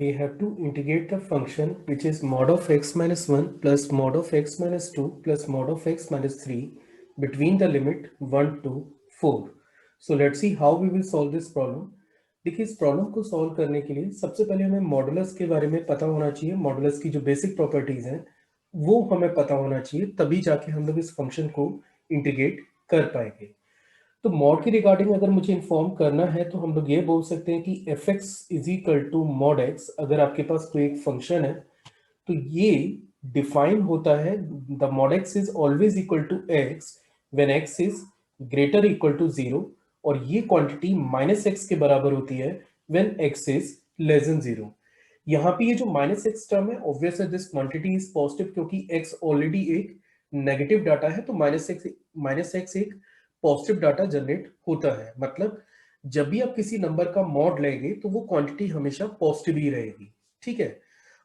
we have to integrate the function which is mod of x minus 1 plus mod of x minus 2 plus mod of x minus 3 between the limit 1 to 4. So let's see how we will solve this problem. देखिए इस problem को solve करने के लिए सबसे पहले हमें modulus के बारे में पता होना चाहिए। मॉडुलस की जो बेसिक प्रॉपर्टीज हैं वो हमें पता होना चाहिए, तभी जाके हम लोग इस फंक्शन को इंटीग्रेट कर पाएंगे। तो मॉड के रिगार्डिंग अगर मुझे इन्फॉर्म करना है तो हम लोग ये बोल सकते हैं कि f x is equal to mod x. अगर आपके पास कोई एक फंक्शन है तो ये डिफाइन होता है, the mod x is always equal to x when x is greater equal to 0, और ये क्वांटिटी माइनस एक्स के बराबर होती है when x is less then 0। यहाँ पे ये जो माइनस एक्स टर्म है, ऑब्वियस है दिस क्वांटिटी इज पॉजिटिव क्योंकि एक्स ऑलरेडी एक नेगेटिव डाटा है, तो माइनस एक्स एक पॉजिटिव डाटा जनरेट होता है। मतलब जब भी आप किसी नंबर का मॉड लेंगे तो वो क्वांटिटी हमेशा पॉजिटिव ही रहेगी। ठीक है,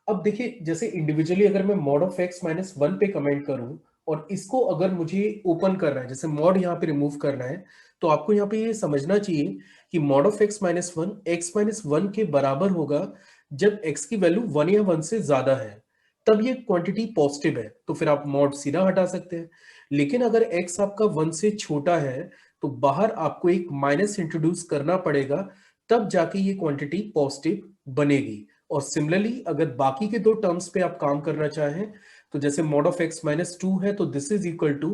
अब देखिए जैसे इंडिविजुअली अगर मैं मॉड ऑफ एक्स माइनस 1 पे कमेंट करूं और इसको अगर मुझे ओपन करना है, जैसे मॉड यहाँ पे रिमूव करना है, तो आपको यहाँ पे ये समझना चाहिए कि mod of x minus 1 x minus 1 के बराबर होगा जब एक्स की वैल्यू 1 या 1 से ज्यादा है, तब ये क्वांटिटी पॉजिटिव है, तो फिर आप मॉड सीधा हटा सकते हैं। लेकिन अगर एक्स आपका 1 से छोटा है तो बाहर आपको एक माइनस इंट्रोड्यूस करना पड़ेगा, तब जाके ये क्वांटिटी पॉजिटिव बनेगी। और सिमिलरली अगर बाकी के दो टर्म्स पे आप काम करना चाहें तो जैसे मॉड ऑफ एक्स माइनस 2 है तो this is equal to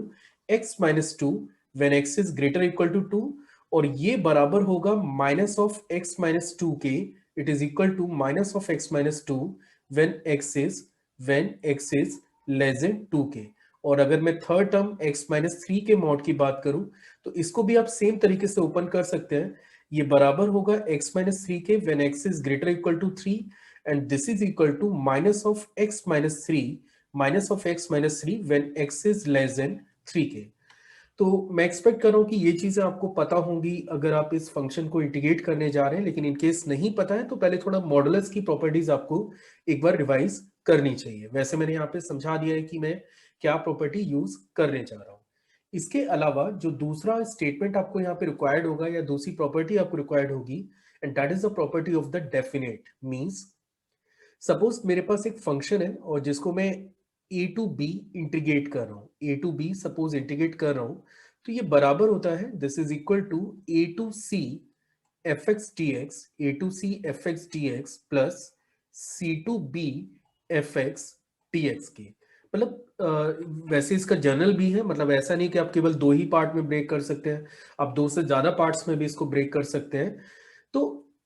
x minus 2 when x is greater equal to 2, और ये बराबर होगा माइनस ऑफ एक्स माइनस 2 के। It is equal to minus of x minus 2 when x is less than 2 के। और अगर मैं थर्ड टर्म x माइनस 3 के मॉड की बात करूं तो इसको भी आप सेम तरीके से ओपन कर सकते हैं। ये बराबर होगा x माइनस 3 के when x is greater equal to 3, and this is equal to minus of x minus 3 when x is less than 3 के। तो मैं एक्सपेक्ट कर रहा हूं कि ये चीजें आपको पता होंगी अगर आप इस फंक्शन को इंटीग्रेट करने जा रहे हैं, लेकिन इन केस नहीं पता है तो पहले थोड़ा मॉडुलस की प्रॉपर्टीज आपको एक बार रिवाइज करनी चाहिए। वैसे मैंने यहाँ पे समझा दिया है कि मैं क्या प्रॉपर्टी यूज करने जा रहा हूँ। इसके अलावा जो दूसरा स्टेटमेंट आपको यहाँ पे रिक्वायर्ड होगा या दूसरी प्रॉपर्टी आपको रिक्वायर्ड होगी, and that is the property of the definite. Means suppose मेरे पास एक फंक्शन है और जिसको मैं ए टू बी इंटीग्रेट कर रहा हूँ, a to b suppose integrate कर रहा हूँ, तो ये बराबर होता है this is equal to a to c f x d x, a to c f x d x plus c to b f x d x के। मतलब वैसे इसका जनरल भी है, मतलब ऐसा नहीं कि आप केवल दो ही पार्ट में ब्रेक कर सकते हैं, आप दो से ज्यादा पार्ट्स में भी इसको ब्रेक कर सकते हैं। तो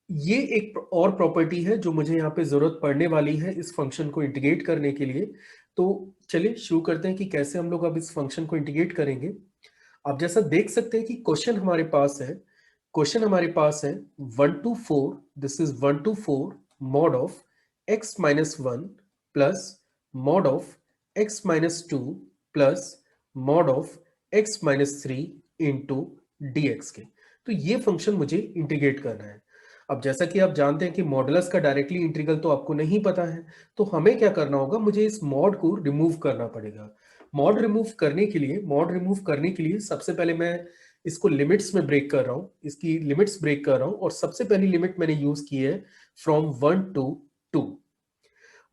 ये एक और प्रॉपर्टी है जो मुझे यहाँ पे जरूरत पड़ने वाली है इस फंक्शन को इंटीग्रेट करने के लिए। तो चलिए शुरू करते हैं कि कैसे हम लोग अब इस फंक्शन को इंटीग्रेट करेंगे। आप जैसा देख सकते हैं कि क्वेश्चन हमारे पास है, क्वेश्चन हमारे पास है 1 to 4, this is 1 to 4 mod of x minus 1 plus mod of x minus 2 plus mod of x minus 3 into D x के। तो ये फंक्शन मुझे इंटीग्रेट करना है। अब जैसा कि आप जानते हैं कि मॉडुलस का डायरेक्टली इंटीग्रल तो आपको नहीं पता है, तो हमें क्या करना होगा, मुझे इस मॉड को रिमूव करना पड़ेगा। मॉड रिमूव करने के लिए सबसे पहले मैं इसको लिमिट्स में ब्रेक कर रहा हूं, इसकी लिमिट्स ब्रेक कर रहा हूं, और सबसे पहली लिमिट मैंने यूज की है फ्रॉम 1 to 2।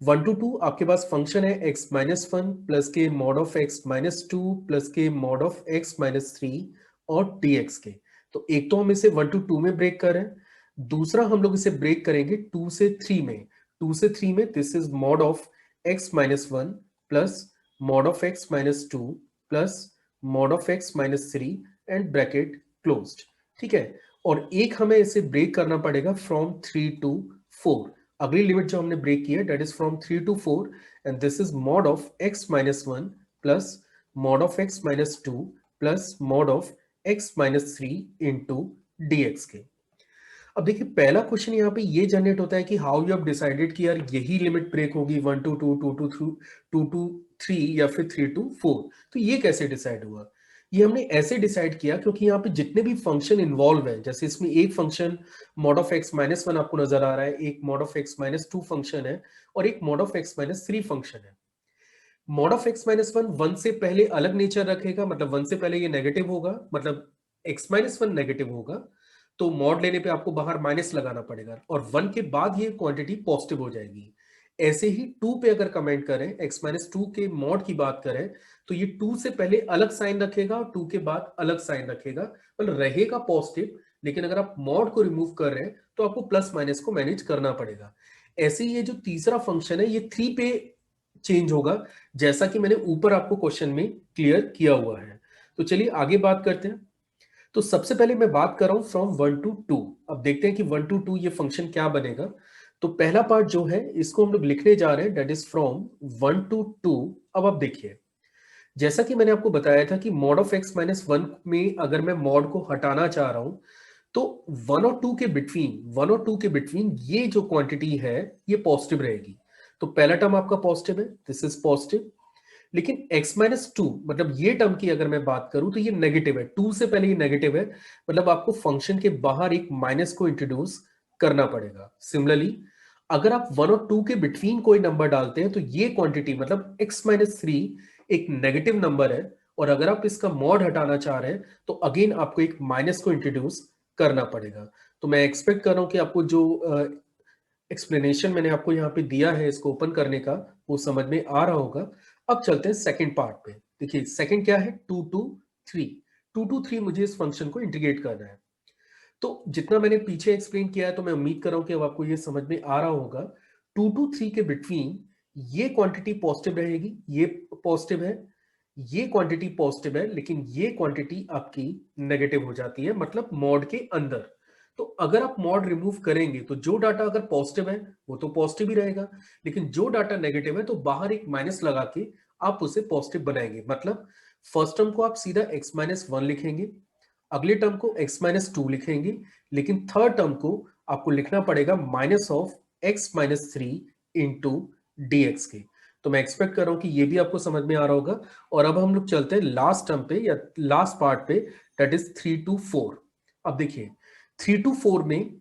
1 to 2 आपके पास फंक्शन है x माइनस 1 प्लस के mod of x minus 2 plus के मॉड ऑफ x माइनस 3 और dx के। तो एक तो हम इसे 1 to 2 में ब्रेक कर रहे हैं, दूसरा हम लोग इसे ब्रेक करेंगे 2 से 3 में। 2 से 3 में this is mod of x minus 1 plus mod of x minus 2 plus mod of x minus 3 and bracket closed. ठीक है, और एक हमें इसे ब्रेक करना पड़ेगा फ्रॉम 3 to 4। अगली लिमिट जो हमने ब्रेक की है that is from 3 to 4, and this is mod of x minus 1 plus mod of x minus 2 plus mod of x minus 3 into dx के। अब देखिए पहला क्वेश्चन यहाँ पे ये जनरेट होता है कि हाउ यू हैव डिसाइडेड कि यार यही लिमिट ब्रेक होगी 1 to 2, 2 to 3 या फिर 3 to 4। तो ये कैसे डिसाइड हुआ? ये हमने ऐसे डिसाइड किया क्योंकि यहाँ पे जितने भी फंक्शन इन्वॉल्व हैं, जैसे इसमें एक function mod of x minus 1 आपको नजर आ रहा है, एक mod of x minus 2 function है, और एक mod of x minus 3 function है। मॉड ऑफ एक्स माइनस 1 1 से पहले अलग नेचर रखेगा, मतलब 1 से पहले ये नेगेटिव होगा, मतलब एक्स माइनस 1 नेगेटिव होगा, तो मॉड लेने पे आपको बाहर माइनस लगाना पड़ेगा और 1 के बाद ये क्वांटिटी पॉजिटिव हो जाएगी। ऐसे ही 2 पे अगर कमेंट करें, x-2 के मॉड की बात करें, तो ये 2 से पहले अलग साइन रखेगा और 2 के बाद अलग साइन रखेगा, मतलब रहेगा पॉजिटिव, लेकिन अगर आप मॉड को रिमूव कर रहे हैं तो आपको प्लस माइनस को मैनेज करना पड़ेगा। ऐसे ही ये जो तीसरा फंक्शन है ये 3 पे चेंज होगा, जैसा कि मैंने ऊपर आपको क्वेश्चन में क्लियर किया हुआ है। तो चलिए आगे बात करते हैं। तो सबसे पहले मैं बात कर रहा हूं फ्रॉम 1 to 2। अब देखते हैं कि 1 to 2 ये फंक्शन क्या बनेगा। तो पहला पार्ट जो है इसको हम लोग लिखने जा रहे हैं, दैट इज फ्रॉम 1 to 2। अब आप देखिए, जैसा कि मैंने आपको बताया था कि मॉड ऑफ x माइनस 1 में अगर मैं मॉड को हटाना चाह रहा हूं तो 1 और 2 के बिटवीन ये जो क्वांटिटी है ये पॉजिटिव रहेगी। तो पहला टर्म आपका पॉजिटिव है, दिस इज पॉजिटिव। लेकिन x माइनस 2 मतलब ये टर्म की अगर मैं बात करूं तो ये नेगेटिव है, 2 से पहले ये नेगेटिव है, मतलब आपको फंक्शन के बाहर एक माइनस को इंट्रोड्यूस करना पड़ेगा। सिमिलरली अगर आप 1 और 2 के बिटवीन कोई नंबर डालते हैं तो ये क्वांटिटी मतलब x माइनस 3 एक नेगेटिव नंबर है, और अगर आप इसका मॉड हटाना चाह रहे हैं तो अगेन आपको एक माइनस को इंट्रोड्यूस करना पड़ेगा। तो मैं एक्सपेक्ट कर रहा हूं कि आपको जो एक्सप्लेनेशन मैंने आपको यहाँ पे दिया है इसको ओपन करने का वो समझ में आ रहा होगा। अब चलते हैं सेकंड पार्ट पे। देखिए सेकंड क्या है, 2 to 3। 2 to 3 मुझे इस फंक्शन को इंटीग्रेट करना है। तो जितना मैंने पीछे एक्सप्लेन किया है तो मैं उम्मीद कर रहा हूं कि अब आपको ये समझ में आ रहा होगा। 2 to 3 के बिटवीन ये क्वांटिटी पॉजिटिव रहेगी, ये पॉजिटिव है, ये क्वांटिटी पॉजिटिव है, लेकिन ये क्वांटिटी आपकी नेगेटिव हो जाती है, मतलब मॉड के अंदर। तो अगर आप मॉड रिमूव करेंगे तो जो डाटा अगर पॉजिटिव है वो तो पॉजिटिव ही रहेगा, लेकिन जो डाटा नेगेटिव है तो बाहर एक माइनस लगा के आप उसे पॉजिटिव बनाएंगे। मतलब फर्स्ट टर्म को आप सीधा x माइनस 1 लिखेंगे, अगले टर्म को x माइनस 2 लिखेंगे, लेकिन थर्ड टर्म को आपको लिखना पड़ेगा minus of x minus 3 into D x के। तो मैं एक्सपेक्ट कर रहा हूं कि ये भी आपको समझ में आ रहा होगा। और अब हम लोग चलते हैं लास्ट टर्म पे या लास्ट पार्ट पे, दैट इज 3 to 4। अब देखिए 3 to 4 में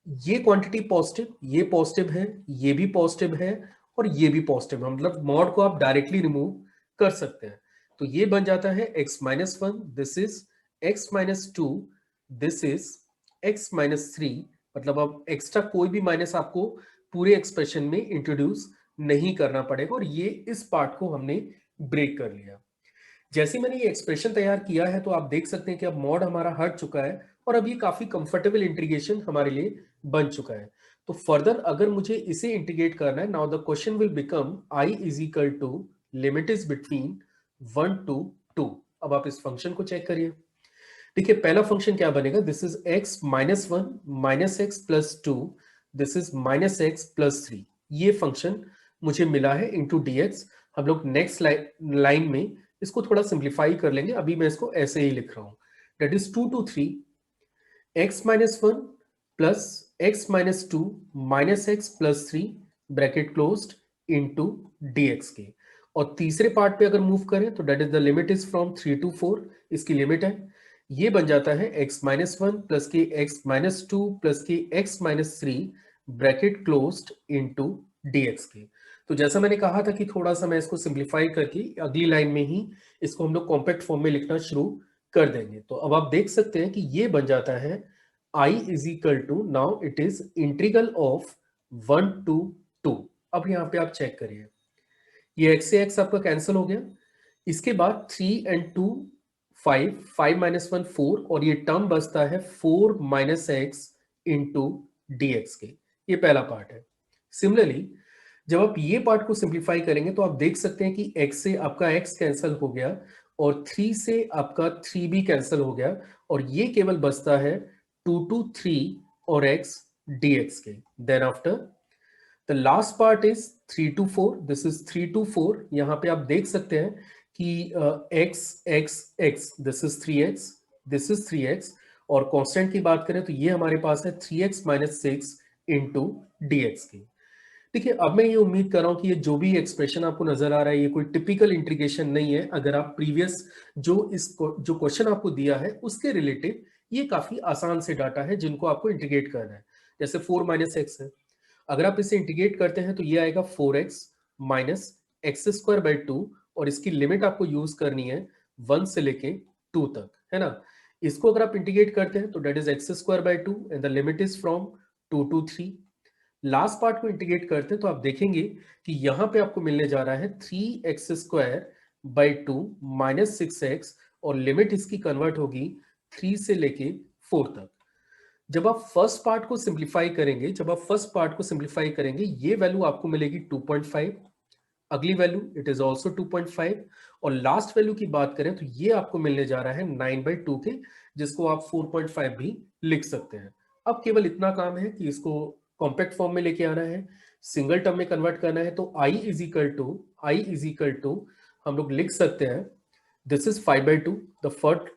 ये क्वांटिटी पॉजिटिव, ये पॉजिटिव है, ये भी पॉजिटिव है और ये भी पॉजिटिव है, मतलब मॉड को आप डायरेक्टली रिमूव कर सकते हैं। तो ये बन जाता है x minus 1, this is x minus 2, this is x minus 3। मतलब अब एक्स्ट्रा कोई भी माइनस आपको पूरे एक्सप्रेशन में इंट्रोड्यूस नहीं करना पड़ेगा, और ये इस पार्ट को हमने ब्रेक कर लिया। जैसे मैंने ये एक्सप्रेशन तैयार किया है तो आप देख सकते हैं कि अब मॉड हमारा हट चुका है और अब ये काफी कंफर्टेबल इंटीग्रेशन हमारे लिए बन चुका है। तो फर्दर अगर मुझे इसे इंटीग्रेट करना है, now the question will become I is equal to limit is between 1 to 2। अब आप इस फंक्शन को चेक करिए। देखिए पहला फंक्शन क्या बनेगा, this is x minus 1 minus x plus 2, this is minus x plus 3। ये फंक्शन मुझे मिला है इंटू डी एक्स। हम लोग नेक्स्ट लाइन में इसको थोड़ा सिंप्लीफाई कर लेंगे, अभी मैं इसको ऐसे ही लिख रहा हूं, that is 2 to 3 x minus 1 plus x minus 2 minus x plus 3 bracket closed into D x के। और तीसरे पार्ट पे अगर मूव करें तो that is the limit is from 3 to 4, इसकी लिमिट है, ये बन जाता है x माइनस 1 प्लस के x माइनस 2 प्लस के x minus 3 bracket closed into D x के। तो जैसा मैंने कहा था कि थोड़ा सा मैं इसको सिंप्लीफाई करके अगली लाइन में ही इसको हम लोग कॉम्पैक्ट फॉर्म में लिखना शुरू कर देंगे। तो अब आप देख सकते हैं कि ये बन जाता है I is equal to, now it is integral of 1 to 2। अब यहाँ पे आप चेक करिए, ये x से x आपका कैंसिल हो गया, इसके बाद 3 and 2 5, 5 minus 1 4, और ये टर्म बचता है 4 minus x into D x के। ये पहला पार्ट है। सिमिलरली जब आप ये पार्ट को सिंप्लीफाई करेंगे तो आप देख सकते हैं कि x से आपका x कैंसिल हो गया और 3 से आपका 3 भी कैंसिल हो गया, और ये केवल बचता है 2 to 3 और x dx के। Then after the last part is 3 to 4, this is 3 to 4। यहाँ पे आप देख सकते हैं कि x x x, this is 3x, this is 3x, और कांस्टेंट की बात करें तो ये हमारे पास है 3x minus 6 into D x की। देखिए अब मैं ये उम्मीद कर रहा हूं कि ये जो भी एक्सप्रेशन आपको नजर आ रहा है ये कोई टिपिकल इंटीग्रेशन नहीं है। अगर आप प्रीवियस जो क्वेश्चन आपको दिया है उसके रिलेटिव ये काफी आसान से डाटा है जिनको आपको इंटीग्रेट करना है। जैसे 4 माइनस एक्स है, अगर आप इसे इंटीग्रेट करते हैं तो ये आएगा 4x minus x square by 2, और इसकी लिमिट आपको यूज करनी है 1 से लेके 2 तक, है ना। इसको अगर आप इंटीग्रेट करते हैं तो that is x square by two and the limit is from 2 to 3। Last part को इंटीग्रेट करते हैं तो आप देखेंगे कि यहां पे आपको मिलने जा रहा है 3x square by to minus 6x, और लिमिट इसकी कन्वर्ट होगी 3 से लेके 4 तक। जब आप फर्स्ट पार्ट को सिंप्लीफाई करेंगे, ये वैल्यू आपको मिलेगी 2.5, अगली वैल्यू इट इज ऑल्सो 2.5, और लास्ट वैल्यू की बात करें तो ये आपको मिलने जा रहा है 9/2 के, जिसको आप 4.5 भी लिख सकते हैं। अब केवल इतना काम है कि इसको कॉम्पैक्ट फॉर्म में लेके आना है, सिंगल टर्म में कन्वर्ट करना है। तो i इज इक्वल टू हम लोग लिख सकते हैं this is 5/2, the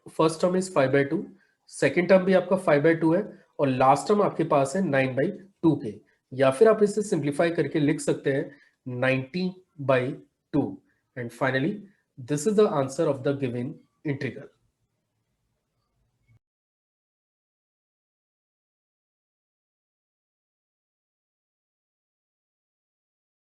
first term is 5/2, second term भी आपका 5/2 है, और लास्ट टर्म आपके पास है 9/2 के, या फिर आप इसे सिंप्लीफाई करके लिख सकते हैं 90/2, and finally this is the answer of the given integral।